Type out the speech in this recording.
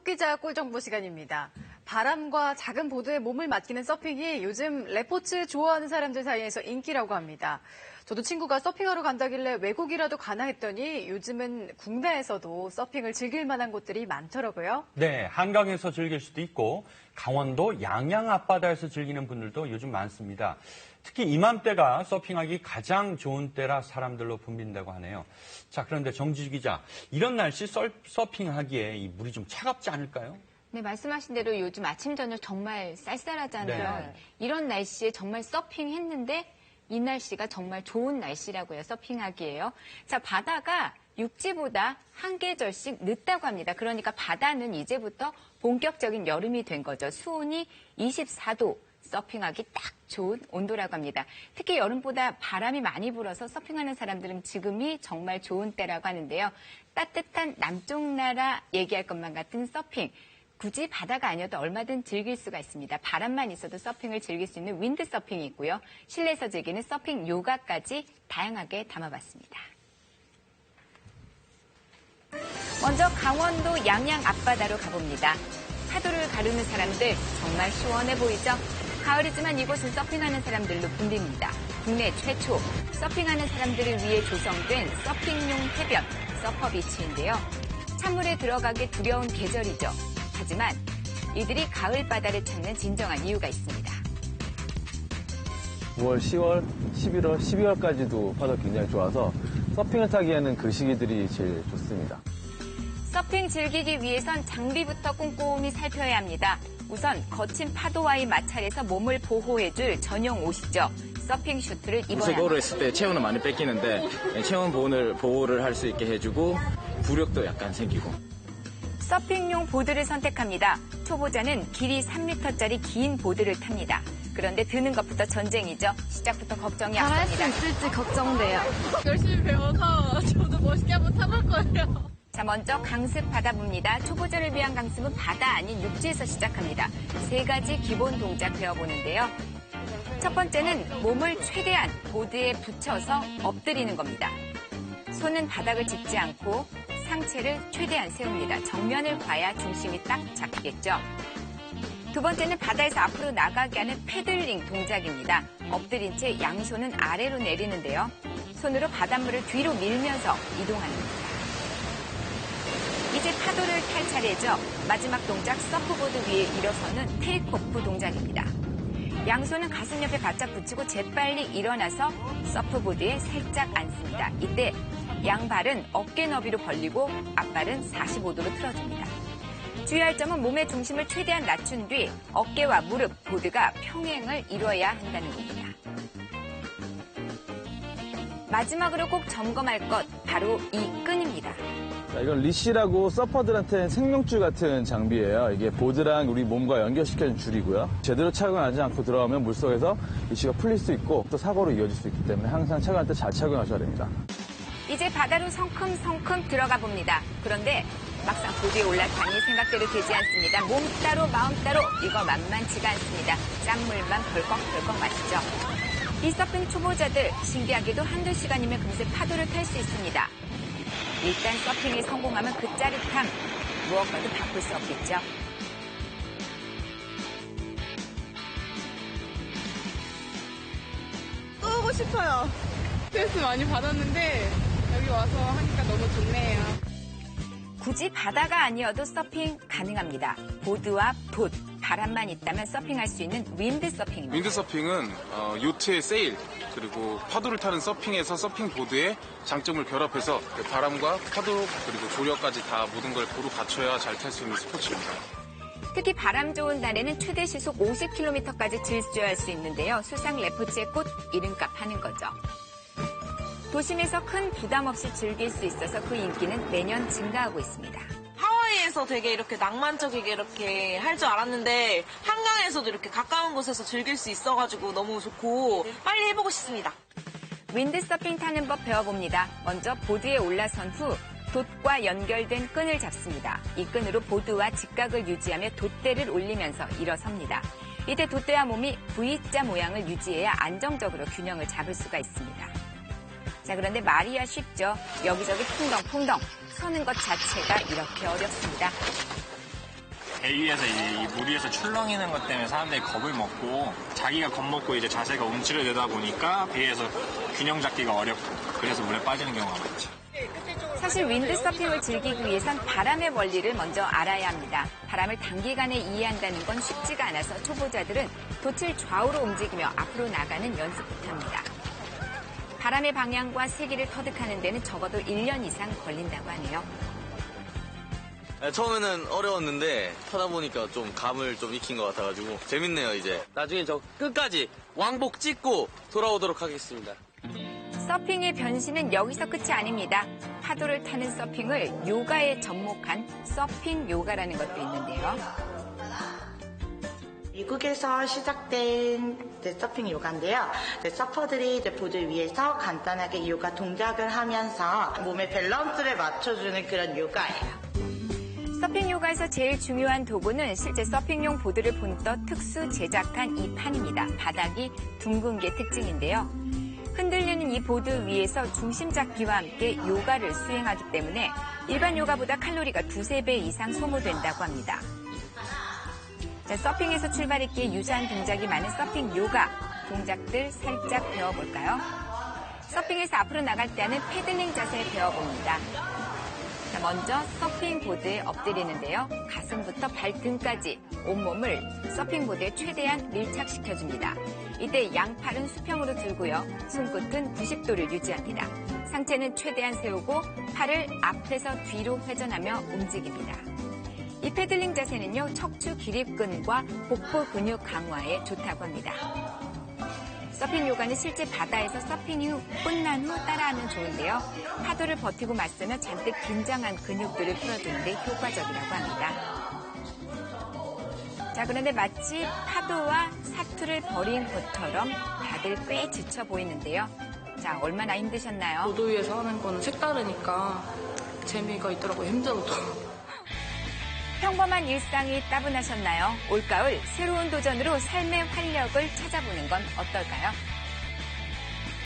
숲기자 꿀정보 시간입니다. 바람과 작은 보드에 몸을 맡기는 서핑이 요즘 레포츠 좋아하는 사람들 사이에서 인기라고 합니다. 저도 친구가 서핑하러 간다길래 외국이라도 가나 했더니 요즘은 국내에서도 서핑을 즐길 만한 곳들이 많더라고요. 네, 한강에서 즐길 수도 있고 강원도 양양 앞바다에서 즐기는 분들도 요즘 많습니다. 특히 이맘때가 서핑하기 가장 좋은 때라 사람들로 붐빈다고 하네요. 자, 그런데 정지주 기자, 이런 날씨 서핑하기에 이 물이 좀 차갑지 않을까요? 네, 말씀하신 대로 요즘 아침, 저녁 정말 쌀쌀하잖아요. 네. 이런 날씨에 정말 서핑했는데 이 날씨가 정말 좋은 날씨라고요, 서핑하기에요. 자, 바다가 육지보다 한 계절씩 늦다고 합니다. 그러니까 바다는 이제부터 본격적인 여름이 된 거죠. 수온이 24도. 서핑하기 딱 좋은 온도라고 합니다. 특히 여름보다 바람이 많이 불어서 서핑하는 사람들은 지금이 정말 좋은 때라고 하는데요. 따뜻한 남쪽 나라 얘기할 것만 같은 서핑. 굳이 바다가 아니어도 얼마든 즐길 수가 있습니다. 바람만 있어도 서핑을 즐길 수 있는 윈드 서핑이 있고요. 실내에서 즐기는 서핑 요가까지 다양하게 담아봤습니다. 먼저 강원도 양양 앞바다로 가봅니다. 파도를 가르는 사람들 정말 시원해 보이죠? 가을이지만 이곳은 서핑하는 사람들로 붐빕니다. 국내 최초 서핑하는 사람들을 위해 조성된 서핑용 해변, 서퍼비치인데요. 찬물에 들어가기 두려운 계절이죠. 하지만 이들이 가을 바다를 찾는 진정한 이유가 있습니다. 9월, 10월, 11월, 12월까지도 파도가 굉장히 좋아서 서핑을 타기에는 그 시기들이 제일 좋습니다. 서핑 즐기기 위해선 장비부터 꼼꼼히 살펴야 합니다. 우선 거친 파도와의 마찰에서 몸을 보호해줄 전용 옷이죠. 서핑 슈트를 입어야 합니다. 고를 했을 때 체온은 많이 뺏기는데 체온 보호를 할 수 있게 해주고 부력도 약간 생기고. 서핑용 보드를 선택합니다. 초보자는 길이 3m짜리 긴 보드를 탑니다. 그런데 드는 것부터 전쟁이죠. 시작부터 걱정이 잘할 앞섭니다. 수 있을지 걱정돼요. 열심히 배워서 저도 멋있게 한번 타볼 거예요. 자, 먼저 강습 받아봅니다. 초보자를 위한 강습은 바다 아닌 육지에서 시작합니다. 3가지 기본 동작 배워보는데요. 첫 번째는 몸을 최대한 보드에 붙여서 엎드리는 겁니다. 손은 바닥을 짚지 않고 상체를 최대한 세웁니다. 정면을 봐야 중심이 딱 잡히겠죠. 두 번째는 바다에서 앞으로 나가게 하는 패들링 동작입니다. 엎드린 채 양손은 아래로 내리는데요. 손으로 바닷물을 뒤로 밀면서 이동하는 겁니다. 이제 파도를 탈 차례죠. 마지막 동작 서프보드 위에 일어서는 테이크오프 동작입니다. 양손은 가슴 옆에 바짝 붙이고 재빨리 일어나서 서프보드에 살짝 앉습니다. 이때 양발은 어깨 너비로 벌리고 앞발은 45도로 틀어줍니다. 주의할 점은 몸의 중심을 최대한 낮춘 뒤 어깨와 무릎, 보드가 평행을 이뤄야 한다는 겁니다. 마지막으로 꼭 점검할 것, 바로 이 끈입니다. 자, 이건 리시라고 서퍼들한테는 생명줄 같은 장비예요. 이게 보드랑 우리 몸과 연결시켜준 줄이고요. 제대로 착용하지 않고 들어가면 물속에서 리시가 풀릴 수 있고 또 사고로 이어질 수 있기 때문에 항상 착용할 때 잘 착용하셔야 됩니다. 이제 바다로 성큼성큼 들어가 봅니다. 그런데 막상 보드에 올라타니 생각대로 되지 않습니다. 몸 따로 마음 따로 이거 만만치가 않습니다. 짠물만 벌컥벌컥 마시죠. 이 서핑 초보자들 신기하게도 한두 시간이면 금세 파도를 탈 수 있습니다. 일단 서핑에 성공하면 그 짜릿함 무엇과도 바꿀 수 없겠죠. 또 오고 싶어요. 스트레스 많이 받았는데 여기 와서 하니까 너무 좋네요. 굳이 바다가 아니어도 서핑 가능합니다. 보드와 봇, 바람만 있다면 서핑할 수 있는 윈드 서핑입니다. 윈드 서핑은 요트의 세일 그리고 파도를 타는 서핑에서 서핑보드의 장점을 결합해서 바람과 파도 그리고 조력까지 다 모든 걸 고루 갖춰야 잘 탈 수 있는 스포츠입니다. 특히 바람 좋은 날에는 최대 시속 50km까지 질주할 수 있는데요. 수상 레포츠의 꽃 이름값 하는 거죠. 도심에서 큰 부담 없이 즐길 수 있어서 그 인기는 매년 증가하고 있습니다. 하와이에서 되게 이렇게 낭만적이게 이렇게 할 줄 알았는데 한강에서도 이렇게 가까운 곳에서 즐길 수 있어가지고 너무 좋고 빨리 해보고 싶습니다. 윈드서핑 타는 법 배워봅니다. 먼저 보드에 올라선 후 돛과 연결된 끈을 잡습니다. 이 끈으로 보드와 직각을 유지하며 돛대를 올리면서 일어섭니다. 이때 돛대와 몸이 V자 모양을 유지해야 안정적으로 균형을 잡을 수가 있습니다. 자, 그런데 말이야 쉽죠. 여기저기 풍덩풍덩 서는 것 자체가 이렇게 어렵습니다. 배 위에서 이 물 위에서 출렁이는 것 때문에 사람들이 겁을 먹고 자기가 겁먹고 이제 자세가 움츠러들다 보니까 배에서 균형 잡기가 어렵고 그래서 물에 빠지는 경우가 많죠. 사실 윈드서핑을 즐기기 위해선 바람의 원리를 먼저 알아야 합니다. 바람을 단기간에 이해한다는 건 쉽지가 않아서 초보자들은 돛을 좌우로 움직이며 앞으로 나가는 연습부터 합니다. 바람의 방향과 세기를 터득하는 데는 적어도 1년 이상 걸린다고 하네요. 처음에는 어려웠는데 하다 보니까 좀 감을 좀 익힌 것 같아가지고 재밌네요. 이제 나중에 저 끝까지 왕복 찍고 돌아오도록 하겠습니다. 서핑의 변신은 여기서 끝이 아닙니다. 파도를 타는 서핑을 요가에 접목한 서핑 요가라는 것도 있는데요. 미국에서 시작된 서핑 요가인데요. 서퍼들이 보드 위에서 간단하게 요가 동작을 하면서 몸의 밸런스를 맞춰주는 그런 요가예요. 서핑 요가에서 제일 중요한 도구는 실제 서핑용 보드를 본떠 특수 제작한 이 판입니다. 바닥이 둥근 게 특징인데요. 흔들리는 이 보드 위에서 중심 잡기와 함께 요가를 수행하기 때문에 일반 요가보다 칼로리가 2~3배 이상 소모된다고 합니다. 자, 서핑에서 출발했기에 유사한 동작이 많은 서핑 요가 동작들 살짝 배워볼까요? 서핑에서 앞으로 나갈 때 하는 패들링 자세 배워봅니다. 자, 먼저 서핑 보드에 엎드리는데요. 가슴부터 발등까지 온몸을 서핑 보드에 최대한 밀착시켜줍니다. 이때 양팔은 수평으로 들고요. 손끝은 90도를 유지합니다. 상체는 최대한 세우고 팔을 앞에서 뒤로 회전하며 움직입니다. 이 패들링 자세는요, 척추 기립근과 복부 근육 강화에 좋다고 합니다. 서핑 요가는 실제 바다에서 서핑이 끝난 후 따라하면 좋은데요. 파도를 버티고 맞서며 잔뜩 긴장한 근육들을 풀어주는 데 효과적이라고 합니다. 자, 그런데 마치 파도와 사투를 벌인 것처럼 다들 꽤 지쳐 보이는데요. 자, 얼마나 힘드셨나요? 보도 위에서 하는 거는 색다르니까 재미가 있더라고요. 힘들어도. 평범한 일상이 따분하셨나요? 올가을 새로운 도전으로 삶의 활력을 찾아보는 건 어떨까요?